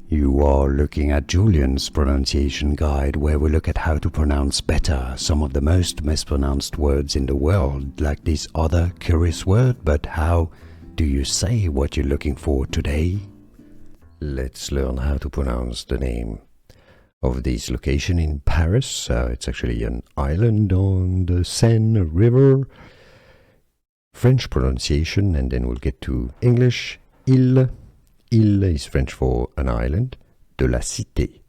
You are looking at Julian's pronunciation guide, where we look at how to pronounce better some of the most mispronounced words in the world, like this other curious word. But how do you say what you're looking for today? Let's learn how to pronounce the name of this location in Paris. It's actually an island on the Seine River. French pronunciation, and then we'll get to English. Ile. Ile is French for an island. De la Cité.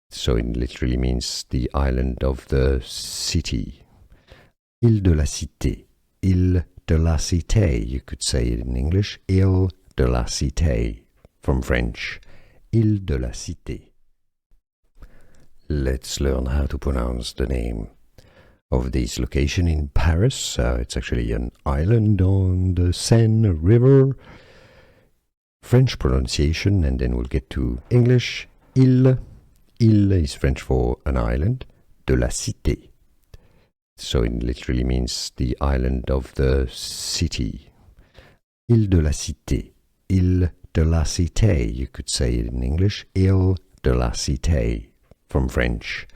So it literally means the island of the city. Ile de la Cité. Ile de la Cité. You could say it in English. Ile de la Cité. From French. Ile de la Cité. Let's learn how to pronounce the name of this location in Paris. It's actually an island on the Seine River. French pronunciation, and then we'll get to English. Ile. Ile is French for an island. De la Cité. So it literally means the island of the city. Ile de la Cité. Ile de la Cité. You could say it in English. Ile de la Cité. From French.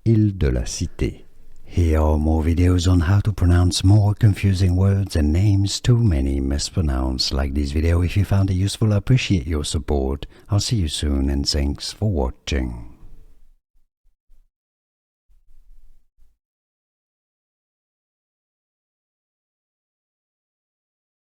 Ile de la Cité. Here are more videos on how to pronounce more confusing words and names too many mispronounced. Like this video if you found it useful. I appreciate your support. I'll see you soon, and thanks for watching.